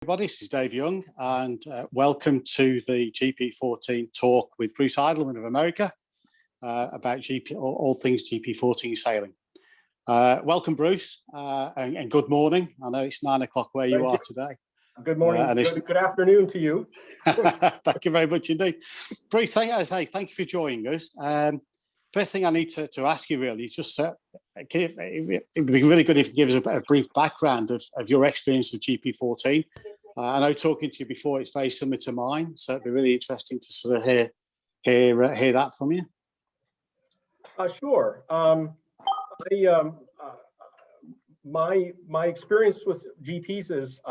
Everybody, this is Dave Young, and welcome to the GP14 talk with Bruce Heidelman of America about all things GP14 sailing. Welcome, Bruce, and good morning. I know it's 9 o'clock where you are today. Good morning. Good afternoon to you. Thank you very much indeed. Bruce, thank you for joining us. First thing I need to ask you really is just it would be really good if you give us a brief background of your experience with GP14. I know talking to you before, it's very similar to mine, so it'd be really interesting to sort of hear that from you. Sure. My experience with GPs is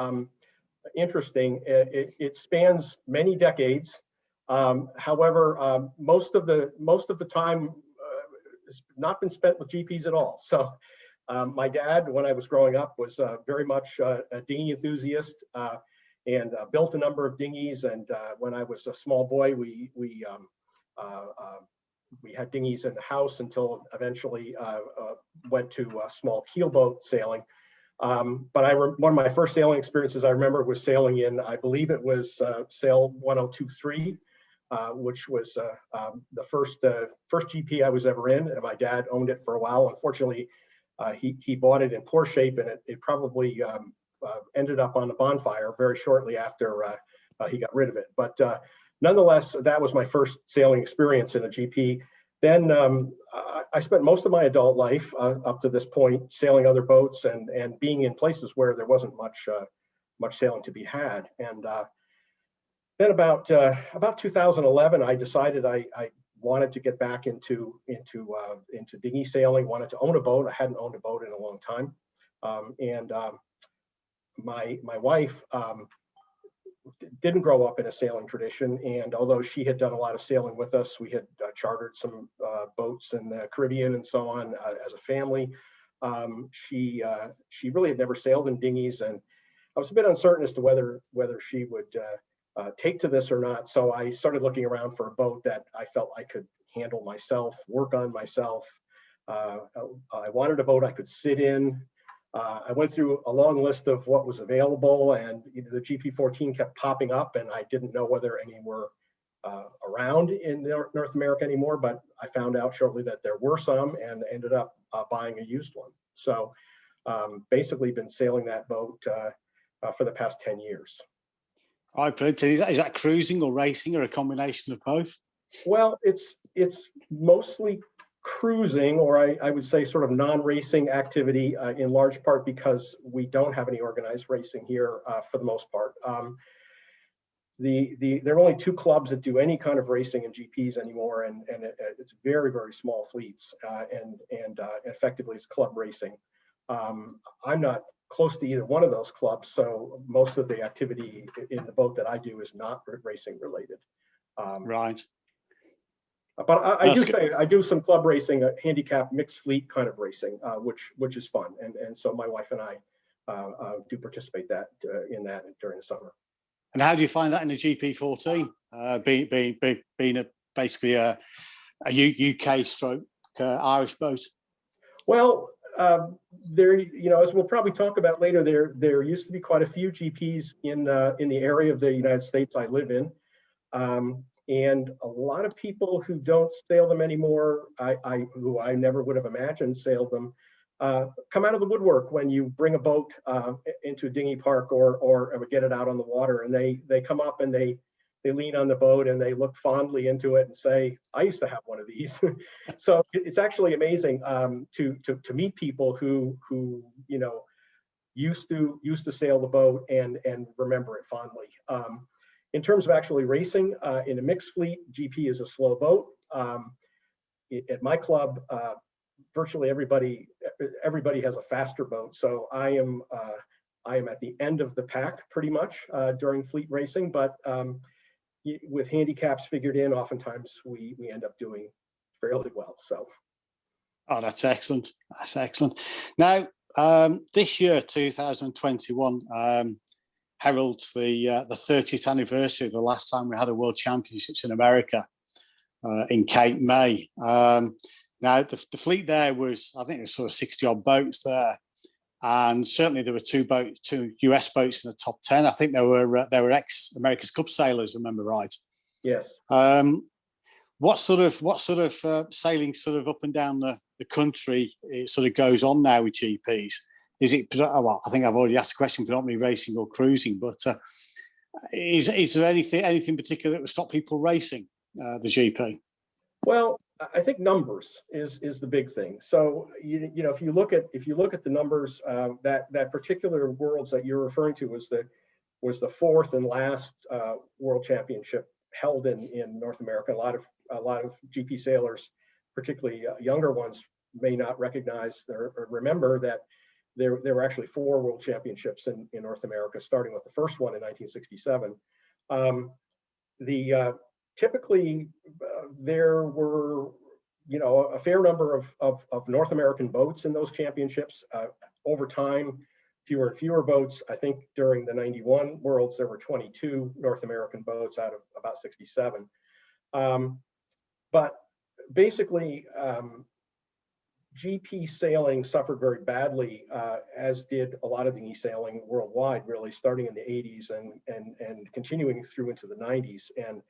interesting. It spans many decades. However, most of the time has not been spent with GPs at all. So my dad, when I was growing up, was very much a dinghy enthusiast and built a number of dinghies. And when I was a small boy, we had dinghies in the house until eventually went to small keelboat sailing. But one of my first sailing experiences I remember was sailing in, I believe it was Sail 1023. Which was the first GP I was ever in, and my dad owned it for a while. Unfortunately, he bought it in poor shape, and it probably ended up on the bonfire very shortly after he got rid of it. But nonetheless, that was my first sailing experience in a GP. Then I spent most of my adult life up to this point sailing other boats and being in places where there wasn't much sailing to be had. And then about 2011, I decided I wanted to get back into dinghy sailing. Wanted to own a boat. I hadn't owned a boat in a long time, and my wife didn't grow up in a sailing tradition. And although she had done a lot of sailing with us, we had chartered some boats in the Caribbean and so on as a family. She really had never sailed in dinghies, and I was a bit uncertain as to whether she would take to this or not. So I started looking around for a boat that I felt I could handle myself, work on myself. I wanted a boat I could sit in. I went through a long list of what was available, and the GP14 kept popping up, and I didn't know whether any were around in North America anymore, but I found out shortly that there were some and ended up buying a used one. So basically been sailing that boat for the past 10 years. All right, brilliant. Is that cruising or racing or a combination of both? Well, it's mostly cruising, or I would say sort of non-racing activity, in large part because we don't have any organized racing here for the most part. There are only two clubs that do any kind of racing in GPs anymore, and it's very, very small fleets, and effectively it's club racing. I'm not close to either one of those clubs, so most of the activity in the boat that I do is not racing related. Right. But I do say I do some club racing, handicap mixed fleet kind of racing, which is fun, and so my wife and I do participate in that during the summer. And how do you find that in the GP14, being basically a UK stroke Irish boat? Well, there, as we'll probably talk about later, there used to be quite a few GPs in the area of the United States I live in, and a lot of people who don't sail them anymore, who I never would have imagined sailed them, come out of the woodwork when you bring a boat into a dinghy park or get it out on the water, and they come up and they lean on the boat and they look fondly into it and say, "I used to have one of these." So it's actually amazing to meet people who used to sail the boat and remember it fondly. In terms of actually racing in a mixed fleet, GP is a slow boat. At my club, virtually everybody has a faster boat. So I am at the end of the pack pretty much during fleet racing, but with handicaps figured in, oftentimes we end up doing fairly well. So, oh, that's excellent. That's excellent. Now, this year, 2021, heralds the 30th anniversary of the last time we had a World Championships in America in Cape May. Now, the fleet there was, I think, it was sort of 60 odd boats there, and certainly there were two US boats in the top 10. I think they were ex-America's Cup sailors, if I remember right. Yes. What sort of sailing sort of up and down the country it sort of goes on now with GPs? Is it, well, I think I've already asked the question, predominantly racing or cruising, but is there anything particular that would stop people racing the GP? Well, I think numbers is the big thing. So you know, if you look at the numbers, that particular Worlds that you're referring to was the fourth and last World Championship held in North America. A lot of GP sailors, particularly younger ones, may not recognize or remember that there were actually 4 World Championships in North America, starting with the first one in 1967. Typically there were, you know, a fair number of North American boats in those championships. Over time, fewer and fewer boats. I think during the 91 Worlds, there were 22 North American boats out of about 67. But basically, GP sailing suffered very badly, as did a lot of dinghy sailing worldwide, really starting in the 80s and continuing through into the 90s. And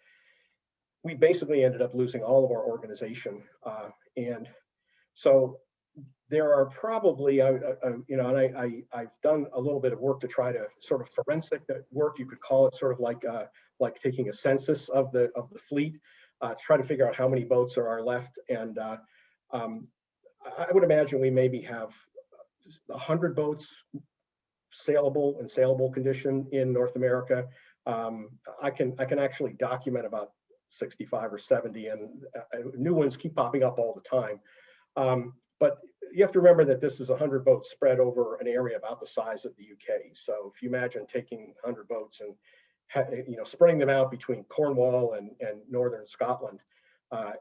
we basically ended up losing all of our organization. And so there are probably, you know, and I've done a little bit of work to try to sort of forensic work, you could call it, sort of like taking a census of the fleet, to try to figure out how many boats are left. And I would imagine we maybe have 100 boats saleable in saleable condition in North America. I can actually document about 65 or 70, and new ones keep popping up all the time. But you have to remember that this is 100 boats spread over an area about the size of the UK. So if you imagine taking 100 boats and you know, spreading them out between Cornwall and northern Scotland,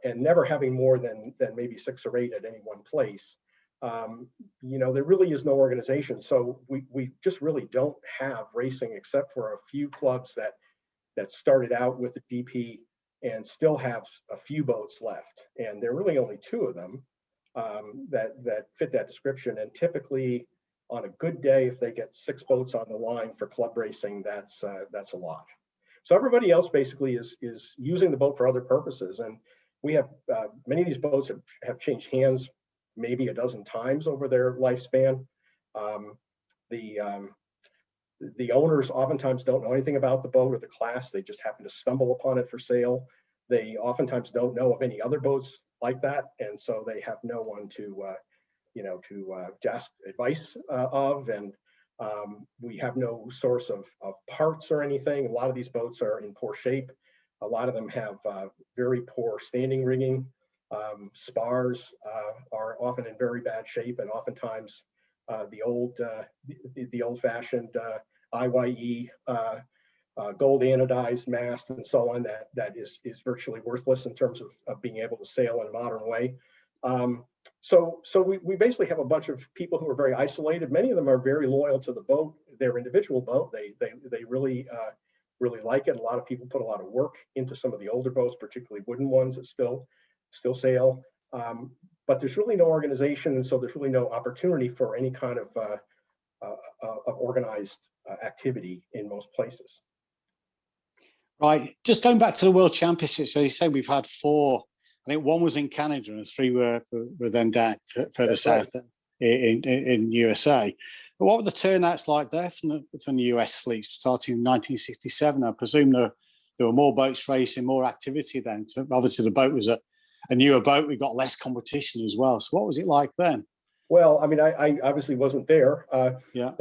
and never having more than maybe 6 or 8 at any one place, you know, there really is no organization. So we just really don't have racing except for a few clubs that started out with the GP and still have a few boats left. And there are really only 2 of them that fit that description. And typically, on a good day, if they get 6 boats on the line for club racing, that's a lot. So everybody else basically is using the boat for other purposes. And we have many of these boats have changed hands maybe a dozen times over their lifespan. The owners oftentimes don't know anything about the boat or the class. They just happen to stumble upon it for sale. They oftentimes don't know of any other boats like that, and so they have no one to ask advice of. And we have no source of parts or anything. A lot of these boats are in poor shape. A lot of them have very poor standing rigging. Spars are often in very bad shape, and oftentimes the old-fashioned IYE gold anodized mast and so on that is virtually worthless in terms of being able to sail in a modern way. So we basically have a bunch of people who are very isolated. Many of them are very loyal to the boat, their individual boat. They really like it. A lot of people put a lot of work into some of the older boats, particularly wooden ones that still sail. But there's really no organization, and so there's really no opportunity for any kind of organized activity in most places. Right. Just going back to the World Championships, so you say we've had 4. I think 1 was in Canada and 3 were then down further That's south right. in USA. But what were the turnouts like there from the US fleets starting in 1967? I presume there were more boats racing, more activity then. Obviously, the boat was a newer boat. We got less competition as well. So what was it like then? Well, I mean, I obviously wasn't there. Yeah.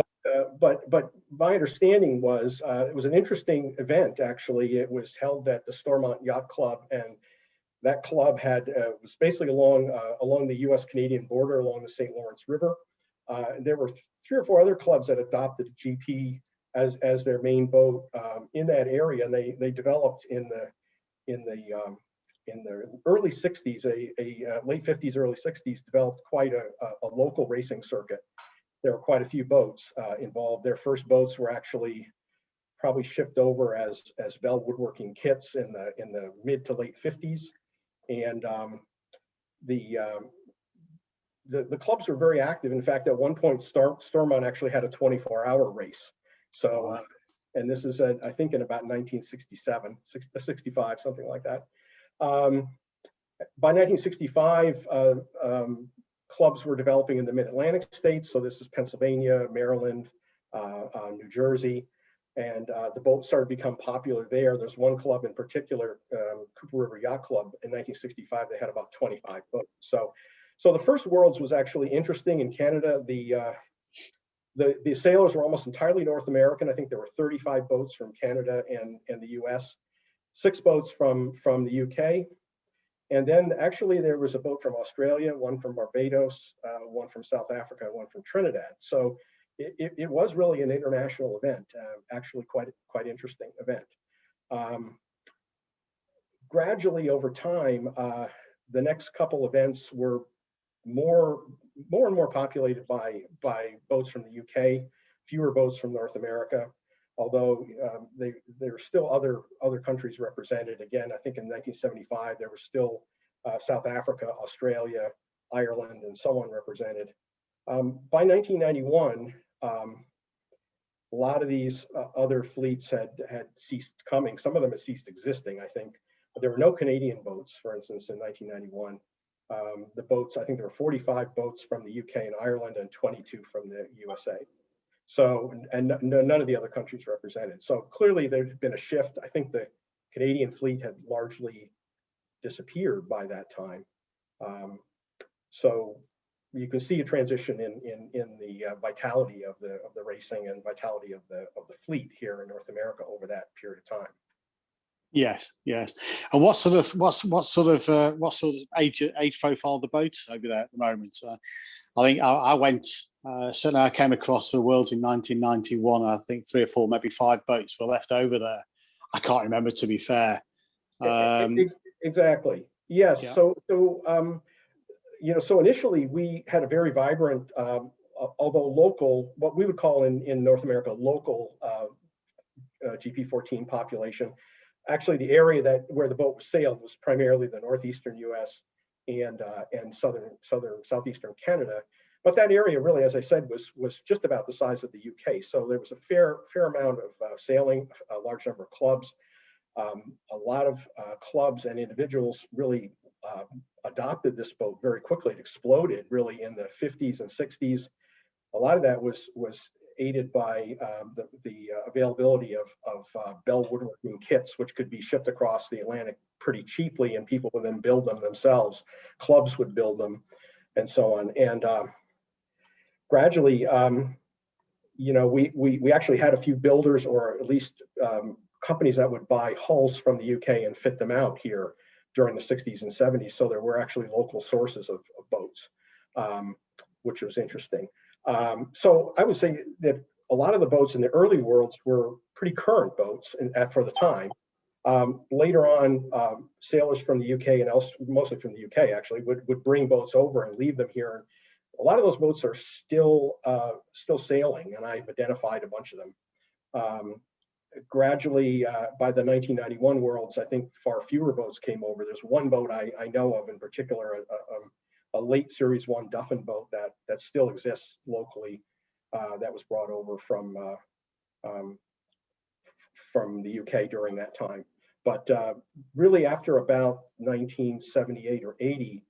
But my understanding was it was an interesting event. Actually, it was held at the Stormont Yacht Club, and that club was basically along the U.S.-Canadian border, along the St. Lawrence River. And there were 3 or 4 other clubs that adopted GP as their main boat in that area, and they developed in the early 60s, late 50s, early 60s, developed quite a local racing circuit. There were quite a few boats involved. Their first boats were actually probably shipped over as Bell woodworking kits in the mid to late 50s. And the clubs were very active. In fact, at one point, Stormont actually had a 24-hour race. So, and this is, I think, in about 1967, 65, something like that. By 1965, clubs were developing in the Mid-Atlantic states. So this is Pennsylvania, Maryland, New Jersey, and the boats started to become popular there. There's one club in particular, Cooper River Yacht Club. In 1965, they had about 25 boats. So the first Worlds was actually interesting in Canada. The sailors were almost entirely North American. I think there were 35 boats from Canada and the US, 6 boats from the UK. And then actually there was a boat from Australia, one from Barbados, one from South Africa, and one from Trinidad. So it was really an international event, actually quite interesting event. Gradually over time, the next couple events were more and more populated by boats from the UK, fewer boats from North America, although there were still other countries represented. Again, I think in 1975, there was still South Africa, Australia, Ireland, and so on represented. By 1991, a lot of these other fleets had ceased coming. Some of them had ceased existing, I think. There were no Canadian boats, for instance, in 1991. The boats, I think there were 45 boats from the UK and Ireland and 22 from the USA. So, and none of the other countries represented. So clearly there'd been a shift. I think the Canadian fleet had largely disappeared by that time. So you can see a transition in the vitality of the racing and vitality of the fleet here in North America over that period of time. Yes, yes. And what sort of age profile of the boats over there at the moment? I think I went. Certainly, I came across the Worlds in 1991. I think 3 or 4, maybe 5 boats were left over there. I can't remember, to be fair. Exactly. Yes. Yeah. So so initially we had a very vibrant, although local, what we would call in North America local GP14 population. Actually, the area where the boat sailed was primarily the northeastern U.S. and southeastern Canada. But that area, really, as I said, was just about the size of the UK. So there was a fair amount of sailing, a large number of clubs. A lot of clubs and individuals really adopted this boat very quickly. It exploded really in the 50s and 60s. A lot of that was aided by the availability of Bell woodworking kits, which could be shipped across the Atlantic pretty cheaply, and people would then build them themselves. Clubs would build them, and so on. And gradually, we actually had a few builders, or at least companies that would buy hulls from the UK and fit them out here during the 60s and 70s. So there were actually local sources of boats, which was interesting. So I would say that a lot of the boats in the early Worlds were pretty current boats for the time. Later on, sailors from the UK and mostly from the UK actually would bring boats over and leave them here. And a lot of those boats are still sailing, and I've identified a bunch of them. Gradually, by the 1991 Worlds, I think far fewer boats came over. There's one boat I know of in particular, a late Series 1 Duffin boat that still exists locally, that was brought over from the UK during that time. But really, after about 1978 or 80,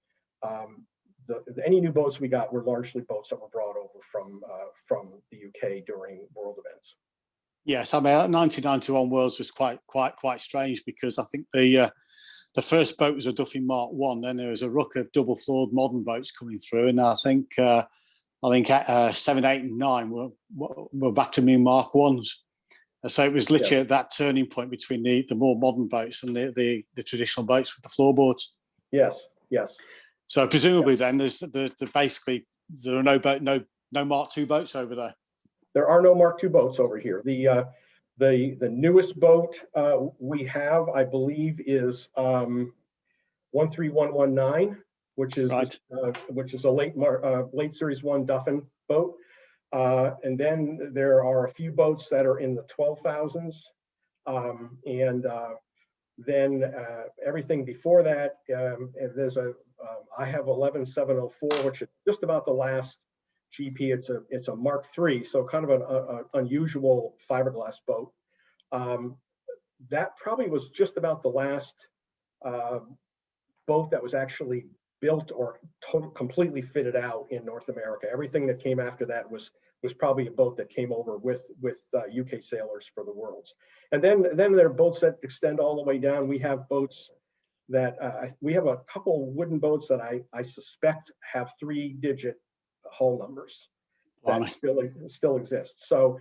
any new boats we got were largely boats that were brought over from the UK during World events. Yes, I mean, 1991 Worlds was quite strange, because I think the first boat was a Duffin Mark 1. Then there was a ruck of double floored modern boats coming through, and I think 7, 8, and 9 were back to new Mark 1s. So it was literally at that turning point between the more modern boats and the traditional boats with the floorboards. Yes, yes. So presumably then there are no Mark II boats over there. There are no Mark II boats over here. The newest boat we have, I believe, is 13119, which is right. Which is a late Series 1 Duffin boat. And then there are a few boats that are in the 12,000s, and then everything before that. There's a I have 11704, which is just about the last GP. It's a Mark III, so kind of an unusual fiberglass boat. That probably was just about the last boat that was actually built or completely fitted out in North America. Everything that came after that was probably a boat that came over with UK sailors for the Worlds. And then there are boats that extend all the way down. We have boats that we have a couple wooden boats that I suspect have 3-digit hull numbers that still exist. So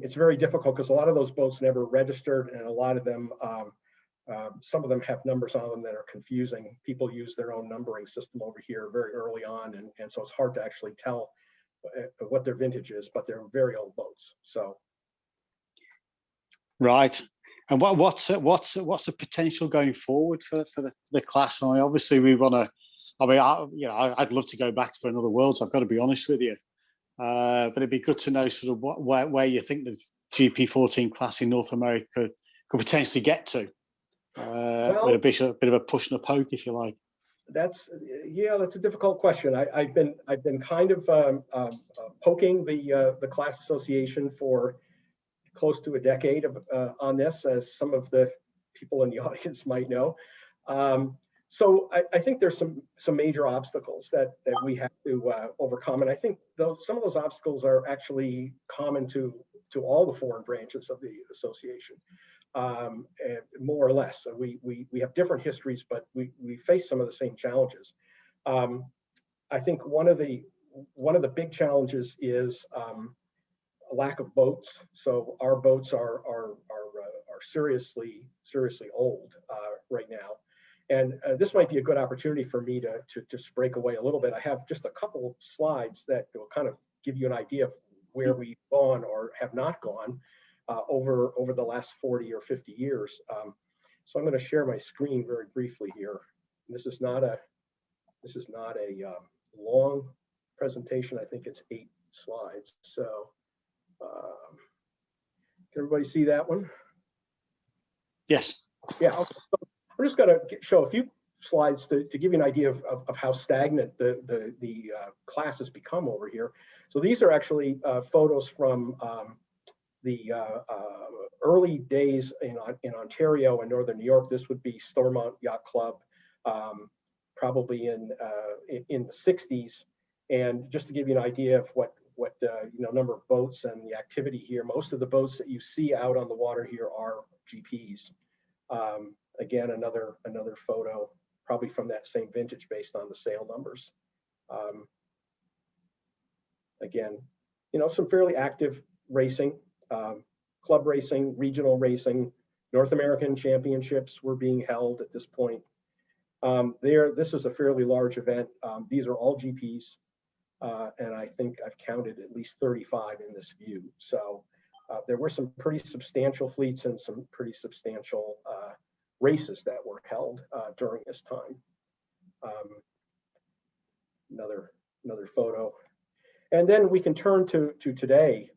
it's very difficult because a lot of those boats never registered, and a lot of them, some of them have numbers on them that are confusing. People use their own numbering system over here very early on, and so it's hard to actually tell what their vintage is, but they're very old boats. So, right. And what's the potential going forward for the class? I mean, obviously we want to. I mean, I'd love to go back for another Worlds. I've got to be honest with you, but it'd be good to know sort of where you think the GP14 class in North America could potentially get to. With a bit of a push and a poke, if you like. That's a difficult question. I've been kind of poking the class association for close to a decade on this, as some of the people in the audience might know. So I think there's some major obstacles that we have to overcome, and I think some of those obstacles are actually common to all the foreign branches of the association. More or less. So we have different histories, but we face some of the same challenges. I think one of the big challenges is a lack of boats. So our boats are seriously old right now, and this might be a good opportunity for me to just break away a little bit. I have just a couple slides that will kind of give you an idea of where we've gone or have not gone over the last 40 or 50 years. So I'm going to share my screen very briefly here. This is not a long presentation. I think it's 8 slides. So can everybody see that one? Yes. Yeah. Okay. So I'm just going to show a few slides to give you an idea of how stagnant the class has become over here. So these are actually photos from the early days in Ontario and Northern New York. This would be Stormont Yacht Club, probably in the 60s. And just to give you an idea of what number of boats and the activity here, most of the boats that you see out on the water here are GPs. Again, another photo, probably from that same vintage based on the sale numbers. Again, some fairly active racing. Club racing, regional racing, North American championships were being held at this point. This is a fairly large event. These are all GPs, and I think I've counted at least 35 in this view. So there were some pretty substantial fleets and some pretty substantial races that were held during this time. Another photo. And then we can turn to today.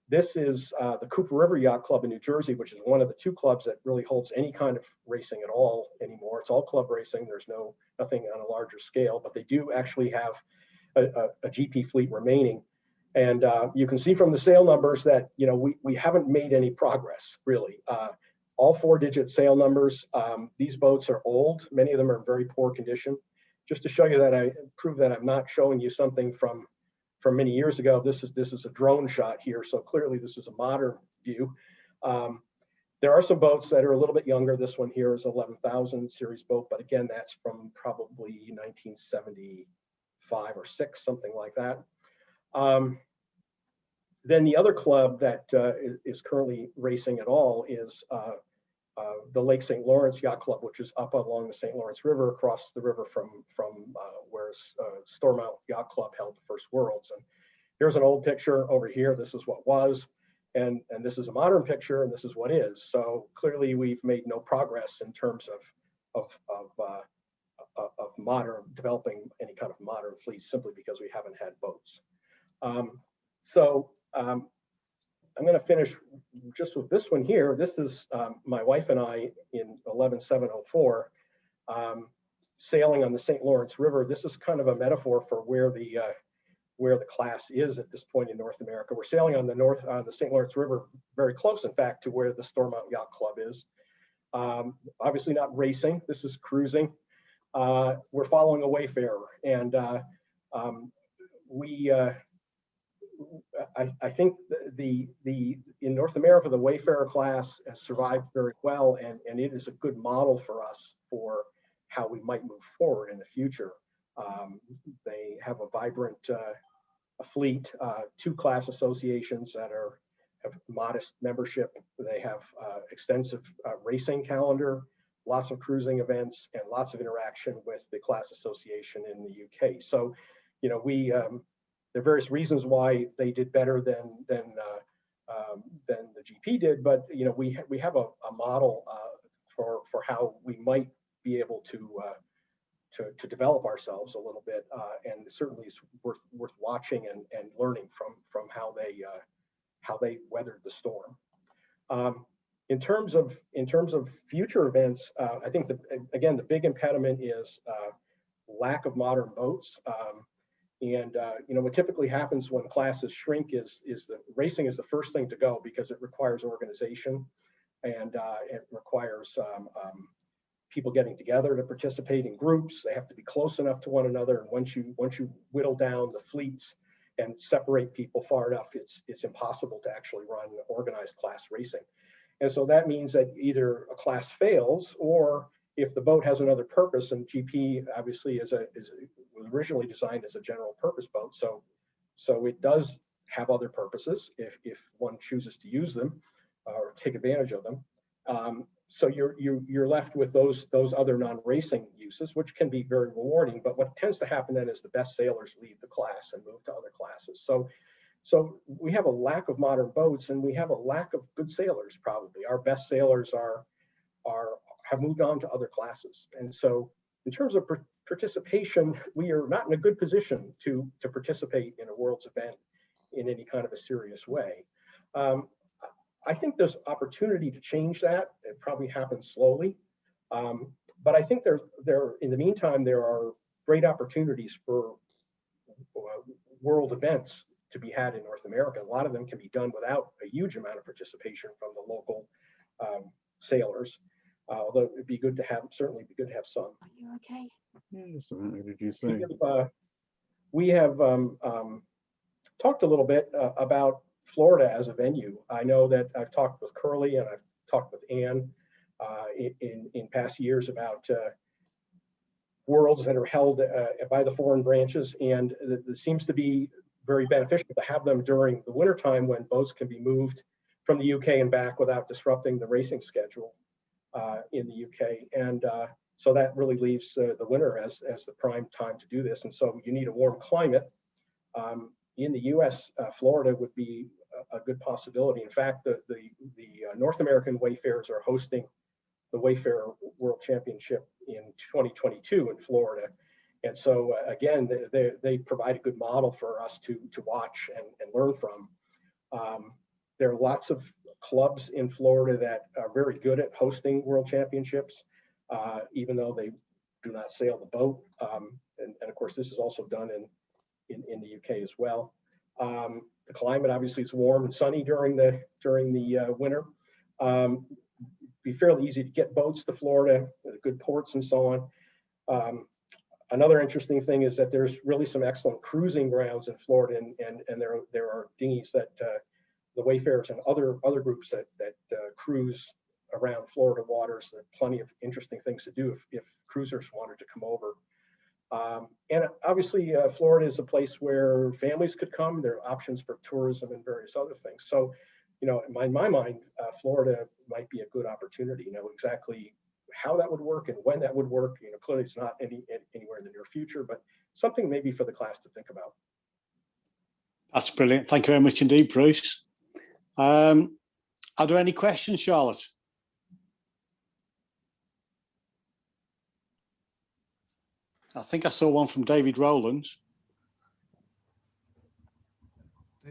This is the Cooper River Yacht Club in New Jersey, which is one of the 2 clubs that really holds any kind of racing at all anymore. It's all club racing. There's nothing on a larger scale, but they do actually have a GP fleet remaining. And you can see from the sale numbers that we haven't made any progress really. All 4-digit sale numbers. These boats are old. Many of them are in very poor condition. Just to show you that I prove that I'm not showing you something from many years ago. This is a drone shot here, so clearly this is a modern view. There are some boats that are a little bit younger. This one here is 11,000 series boat, but again, that's from probably 1975 or 6, something like that. Then the other club that is currently racing at all is the Lake St. Lawrence Yacht Club, which is up along the St. Lawrence River, across the river from where Stormont Yacht Club held the first Worlds. And here's an old picture over here. This is what was, and this is a modern picture, and this is what is. So clearly, we've made no progress in terms of developing any kind of modern fleet, simply because we haven't had boats. I'm going to finish just with this one here. This is my wife and I in 11704. sailing on the St. Lawrence River, this is kind of a metaphor for where the class is at this point in North America. We're sailing on the St. Lawrence River, very close, in fact, to where the Stormont Yacht Club is. Obviously not racing, this is cruising. We're following a wayfarer, and I think in North America, the wayfarer class has survived very well, and it is a good model for us for how we might move forward in the future. They have a vibrant a fleet, 2 class associations that have modest membership. They have extensive racing calendar, lots of cruising events, and lots of interaction with the class association in the UK. So, you know, there are various reasons why they did better than the GP did, but you know, we have a model for how we might be able to develop ourselves a little bit, and certainly it's worth watching and learning from how they weathered the storm. In terms of future events, I think again the big impediment is lack of modern boats. You know, what typically happens when classes shrink is the racing is the first thing to go, because it requires organization, and it requires people getting together to participate in groups. They have to be close enough to one another, and once you whittle down the fleets and separate people far enough, it's impossible to actually run organized class racing. And so that means that either a class fails, or if the boat has another purpose, and GP obviously was originally designed as a general purpose boat, so it does have other purposes if one chooses to use them or take advantage of them. So you're left with those other non-racing uses, which can be very rewarding. But what tends to happen then is the best sailors leave the class and move to other classes. So we have a lack of modern boats, and we have a lack of good sailors. Probably our best sailors have moved on to other classes. And so in terms of participation, we are not in a good position to participate in a Worlds event in any kind of a serious way. I think there's opportunity to change that. It probably happens slowly, but I think in the meantime, there are great opportunities for world events to be had in North America. A lot of them can be done without a huge amount of participation from the local sailors. Although it'd be good to have, certainly be good to have some. Are you okay? Yes, what did you say? We have talked a little bit about Florida as a venue. I know that I've talked with Curly and I've talked with Ann in past years about worlds that are held by the foreign branches, and it seems to be very beneficial to have them during the wintertime when boats can be moved from the UK and back without disrupting the racing schedule in the UK. And so that really leaves the winter as the prime time to do this. And so you need a warm climate. In the US, Florida would be a good possibility. In fact, the North American Wayfarers are hosting the Wayfarer World Championship in 2022 in Florida. And so again, they provide a good model for us to watch and learn from. There are lots of clubs in Florida that are very good at hosting World Championships, even though they do not sail the boat. And of course, this is also done in the UK as well. The climate obviously is warm and sunny during the winter. Be fairly easy to get boats to Florida, good ports and so on. Another interesting thing is that there's really some excellent cruising grounds in Florida, and there are dinghies that the Wayfarers and other groups that cruise around Florida waters. There are plenty of interesting things to do if cruisers wanted to come over. And obviously, Florida is a place where families could come. There are options for tourism and various other things. So, you know, in my mind, Florida might be a good opportunity. You know, exactly how that would work and when that would work, you know, clearly it's not anywhere in the near future, but something maybe for the class to think about. That's brilliant. Thank you very much indeed, Bruce. Are there any questions, Charlotte? I think I saw one from David Rowland.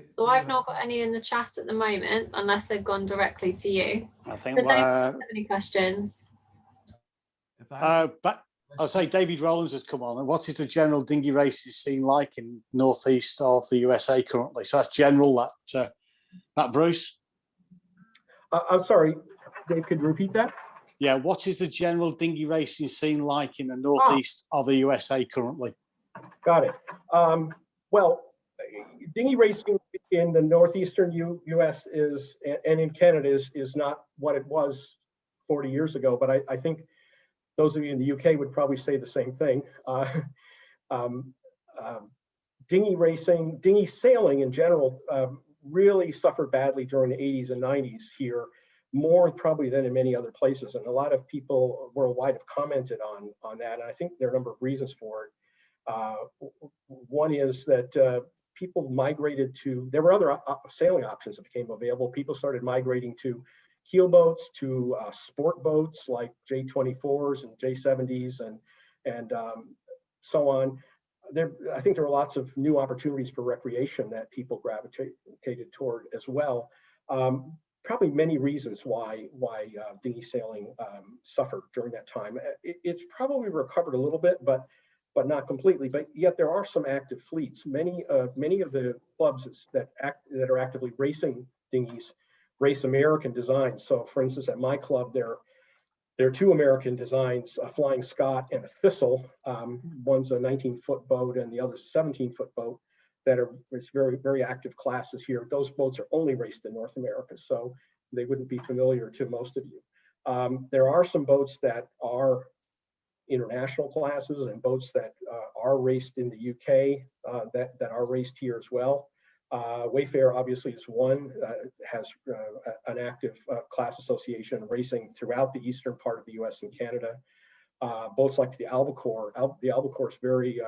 So I've not got any in the chat at the moment, unless they've gone directly to you. I think. Does anyone have any questions? I'll say David Rollins has come on. And what is the general dinghy racing scene like in northeast of the USA currently? So that's general. That Bruce. I'm sorry, Dave, could you repeat that? Yeah, what is the general dinghy racing scene like in the northeast of the USA currently? Got it. Well, dinghy racing in the northeastern U.S. is, and in Canada is not what it was 40 years ago, but I think those of you in the UK would probably say the same thing. Dinghy racing, dinghy sailing in general really suffered badly during the 80s and 90s here, more probably than in many other places. And a lot of people worldwide have commented on that. And I think there are a number of reasons for it. One is that people migrated to, there were other sailing options that became available. People started migrating to keel boats, to sport boats like J24s and J70s and so on. I think there were lots of new opportunities for recreation that people gravitated toward as well. Probably many reasons why dinghy sailing suffered during that time. It's probably recovered a little bit, but not completely. But yet there are some active fleets. Many of the clubs that are actively racing dinghies race American designs. So, for instance, at my club, there are two American designs, a Flying Scot and a Thistle. One's a 19-foot boat and the other's a 17-foot boat that are very, very active classes here. Those boats are only raced in North America, so they wouldn't be familiar to most of you. There are some boats that are international classes and boats that are raced in the UK that are raced here as well. Wayfair obviously is one, has an active class association racing throughout the eastern part of the US and Canada. Boats like the Albacore. The Albacore is very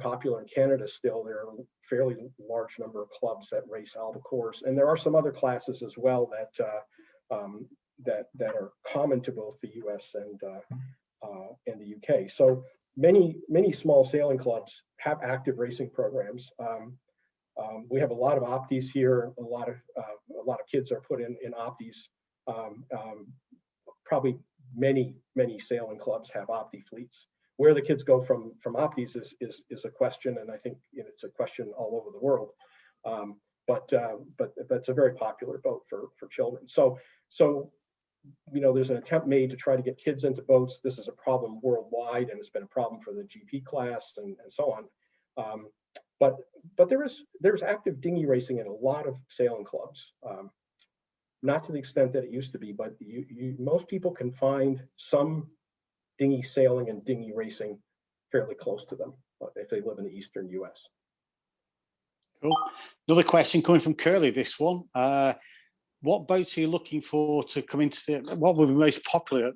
popular in Canada still. There are a fairly large number of clubs that race Albacores. And there are some other classes as well that are common to both the US and the UK. So many small sailing clubs have active racing programs. We have a lot of opties here. A lot of kids are put in opties. Probably many sailing clubs have opti fleets. Where the kids go from opties is a question, and I think it's a question all over the world. But it's a very popular boat for children. So there's an attempt made to try to get kids into boats. This is a problem worldwide, and it's been a problem for the GP class and so on. But there's active dinghy racing in a lot of sailing clubs, not to the extent that it used to be, but most people can find some dinghy sailing and dinghy racing fairly close to them if they live in the eastern US. Cool. Another question coming from Curly, this one. What boats are you looking for to come into what would be most popular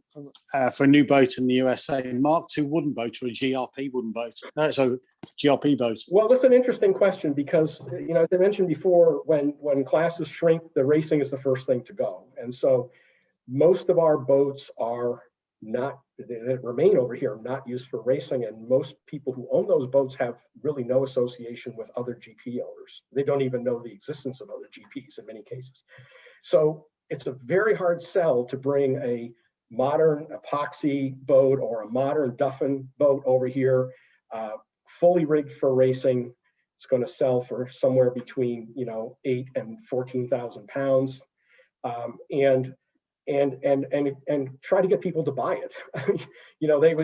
for a new boat in the USA? Mark II wooden boat or a GRP wooden boat? So GRP boat. Well, that's an interesting question because, as I mentioned before, when classes shrink, the racing is the first thing to go. And so most of our boats are not, that remain over here, not used for racing. And most people who own those boats have really no association with other GP owners. They don't even know the existence of other GPs in many cases. So it's a very hard sell to bring a modern epoxy boat or a modern Duffin boat over here, fully rigged for racing. It's going to sell for somewhere between 8 and 14,000 pounds, and try to get people to buy it.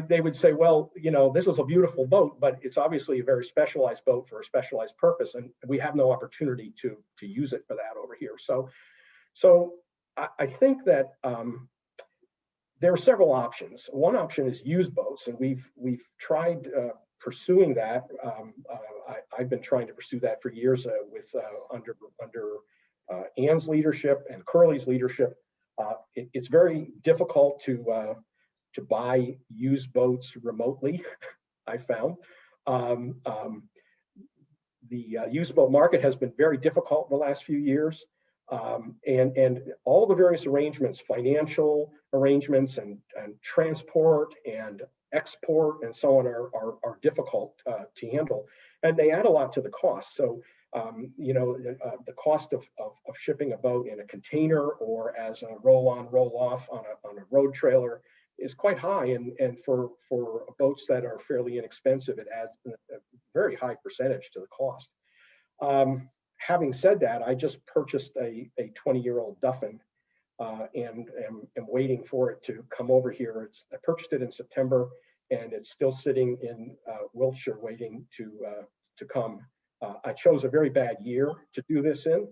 They would say, well, this is a beautiful boat, but it's obviously a very specialized boat for a specialized purpose, and we have no opportunity to use it for that over here. So I think that there are several options. One option is used boats, and we've tried pursuing that. I've been trying to pursue that for years with under Ann's leadership and Curly's leadership. It's very difficult to buy used boats remotely, I found. The used boat market has been very difficult in the last few years. And all the various arrangements, financial arrangements and transport and export and so on are difficult to handle, and they add a lot to the cost. So the cost of shipping a boat in a container or as a roll-on, roll-off on a road trailer is quite high, and for boats that are fairly inexpensive, it adds a very high percentage to the cost. Having said that, I just purchased a 20-year-old Duffin, and am waiting for it to come over here. I purchased it in September, and it's still sitting in Wiltshire waiting to come. I chose a very bad year to do this in.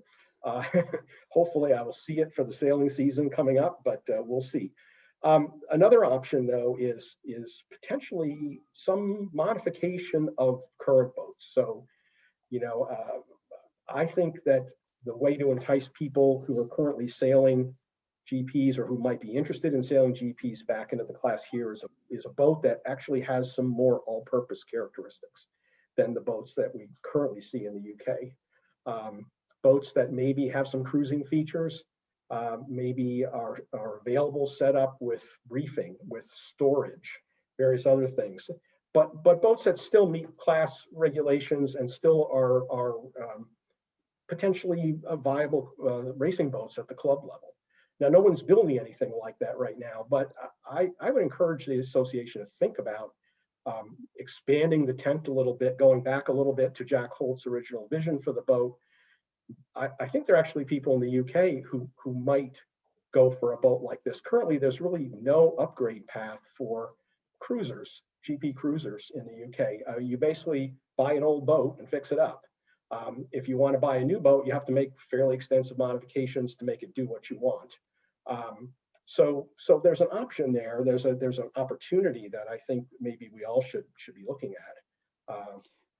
Hopefully I will see it for the sailing season coming up, but we'll see. Another option, though, is potentially some modification of current boats. So, I think that the way to entice people who are currently sailing GPs or who might be interested in sailing GPs back into the class here is a boat that actually has some more all-purpose characteristics than the boats that we currently see in the UK. Boats that maybe have some cruising features, maybe are available set up with reefing, with storage, various other things. But boats that still meet class regulations and still are potentially viable racing boats at the club level. Now, no one's building anything like that right now, but I would encourage the association to think about expanding the tent a little bit, going back a little bit to Jack Holt's original vision for the boat. I think there are actually people in the UK who might go for a boat like this. Currently, there's really no upgrade path for cruisers, GP cruisers in the UK. You basically buy an old boat and fix it up. If you want to buy a new boat, you have to make fairly extensive modifications to make it do what you want. So there's an option there. There's an opportunity that I think maybe we all should be looking at,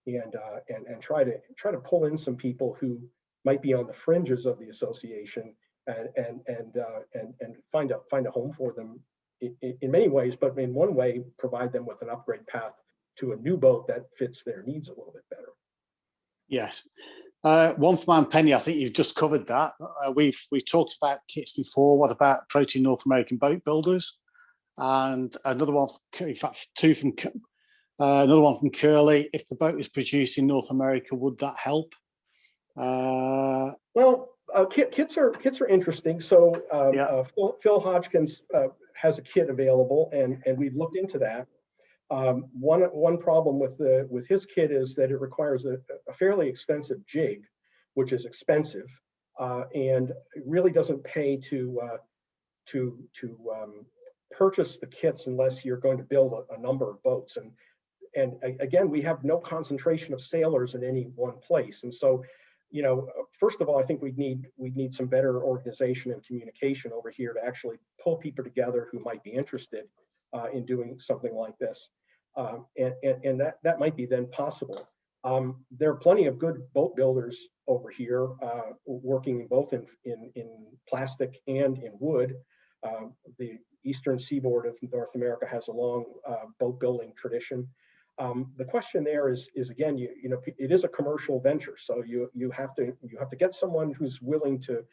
and try to pull in some people who might be on the fringes of the association and find a home for them in many ways, but in one way provide them with an upgrade path to a new boat that fits their needs a little bit better. Yes. One for Man Penny, I think you've just covered that. We've talked about kits before. What about approaching North American boat builders? And another one, in fact, another one from Curly. If the boat is produced in North America, would that help? Well, kits are interesting. So Yeah. Phil Hodgkins has a kit available, and we've looked into that. One problem with his kit is that it requires a fairly extensive jig, which is expensive, and it really doesn't pay to purchase the kits unless you're going to build a number of boats. And again, we have no concentration of sailors in any one place, and so, first of all, I think we'd need some better organization and communication over here to actually pull people together who might be interested in doing something like this, and that might be then possible. There are plenty of good boat builders over here working both in plastic and in wood. The eastern seaboard of North America has a long boat building tradition. The question there is again, it is a commercial venture, so you have to get someone who's willing to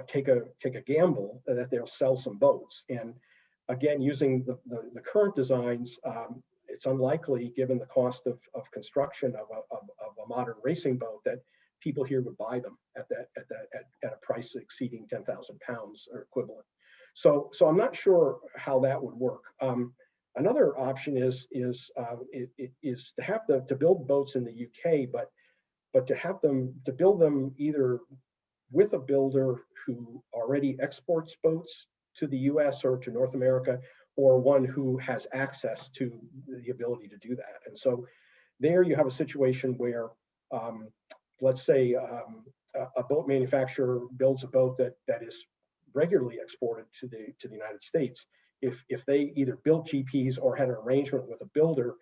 take a gamble that they'll sell some boats. And again, using the current designs, it's unlikely, given the cost of construction of a modern racing boat, that people here would buy them at a price exceeding £10,000 or equivalent. So I'm not sure how that would work. Another option is to have to build boats in the UK, but to build them either with a builder who already exports boats to the US or to North America, or one who has access to the ability to do that. And so there you have a situation where, let's say a boat manufacturer builds a boat that is regularly exported to the United States. If they either built GPs or had an arrangement with a builder,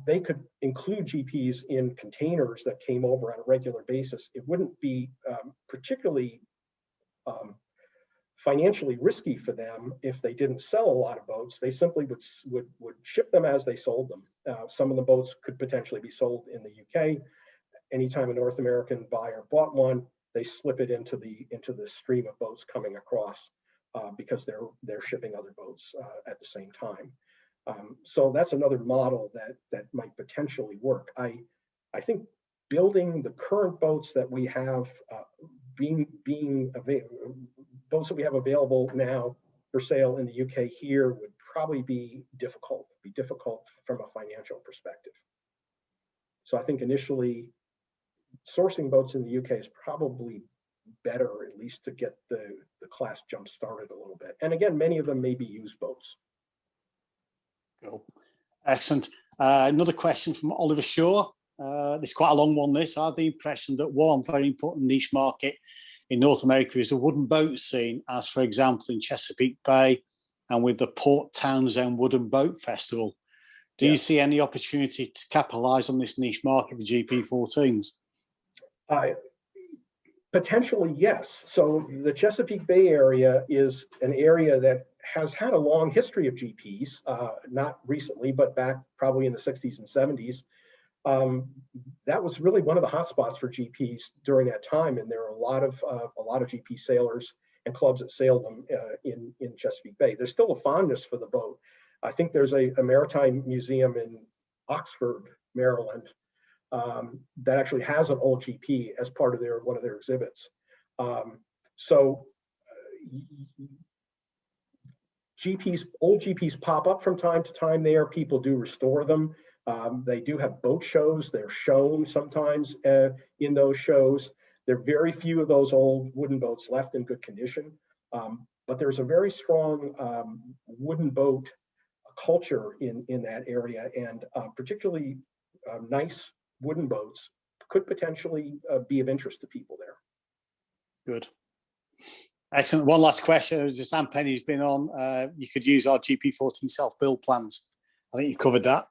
they could include GPs in containers that came over on a regular basis. It wouldn't be particularly financially risky for them if they didn't sell a lot of boats. They simply would ship them as they sold them. Some of the boats could potentially be sold in the UK. Anytime a North American buyer bought one, they slip it into the stream of boats coming across because they're shipping other boats at the same time. So that's another model that might potentially work. I think building the current boats that we have boats that we have available now for sale in the UK here would probably be difficult from a financial perspective. So I think initially sourcing boats in the UK is probably better, at least to get the class jump started a little bit. And again, many of them may be used boats. Cool. Excellent. Another question from Oliver Shaw. This is quite a long one, this. I have the impression that one very important niche market in North America is the wooden boat scene, as for example in Chesapeake Bay and with the Port Townsend Wooden Boat Festival. Do you see any opportunity to capitalise on this niche market for GP14s? Potentially, yes. So the Chesapeake Bay area is an area that has had a long history of GPs, not recently, but back probably in the 60s and 70s. That was really one of the hotspots for GPs during that time, and there are a lot of GP sailors and clubs that sailed them in Chesapeake Bay. There's still a fondness for the boat. I think there's a maritime museum in Oxford, Maryland, that actually has an old GP as part of one of their exhibits. So old GPs pop up from time to time there. People do restore them. They do have boat shows. They're shown sometimes in those shows. There are very few of those old wooden boats left in good condition. But there's a very strong wooden boat culture in that area, and particularly nice wooden boats could potentially be of interest to people there. Good. Excellent. One last question. Just Anne Penny's been on. You could use our GP14 self-build plans. I think you've covered that.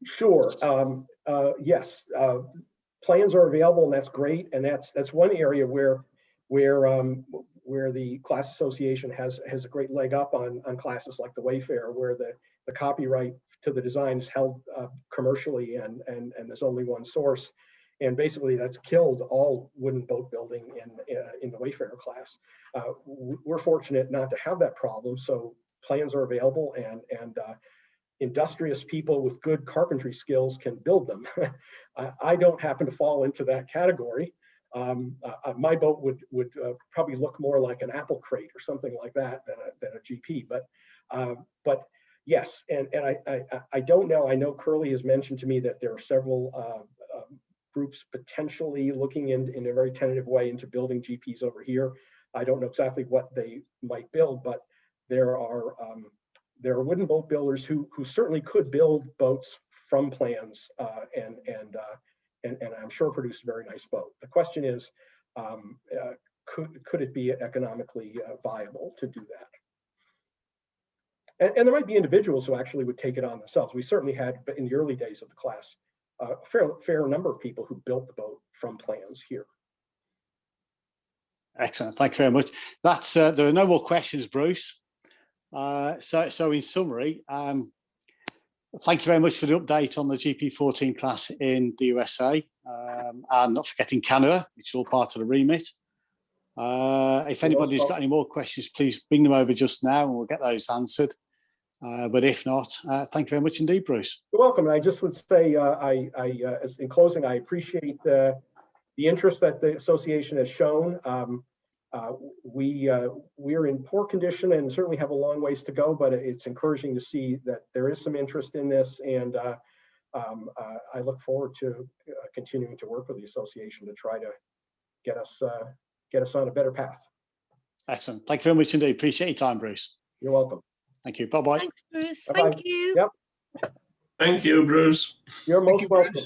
Sure. Yes. Plans are available, and that's great. And that's one area where the class association has a great leg up on classes like the Wayfarer, where the copyright to the design is held commercially, and there's only one source. And basically that's killed all wooden boat building in the Wayfarer class. We're fortunate not to have that problem, so plans are available, and industrious people with good carpentry skills can build them. I don't happen to fall into that category. My boat would probably look more like an apple crate or something like that than a GP. But yes, and I don't know. I know Curly has mentioned to me that there are several groups potentially looking in a very tentative way into building GPs over here. I don't know exactly what they might build, but there are wooden boat builders who certainly could build boats from plans and I'm sure produce a very nice boat. The question is, could it be economically viable to do that? And there might be individuals who actually would take it on themselves. We certainly had, in the early days of the class, a fair number of people who built the boat from plans here. Excellent. Thank you very much. That's there are no more questions, Bruce. So in summary, thank you very much for the update on the GP14 class in the USA, and not forgetting Canada, which is all part of the remit. If anybody's got any more questions, please bring them over just now and we'll get those answered. But if not, thank you very much indeed, Bruce. You're welcome. And I just would say, in closing, I appreciate the interest that the association has shown. We're in poor condition and certainly have a long ways to go, but it's encouraging to see that there is some interest in this, and I look forward to continuing to work with the association to try to get us on a better path. Excellent. Thank you very much indeed. Appreciate your time, Bruce. You're welcome. Thank you. Bye-bye. Thanks, Bruce. Bye-bye. Thank you. Yep. Thank you, Bruce. You're most welcome.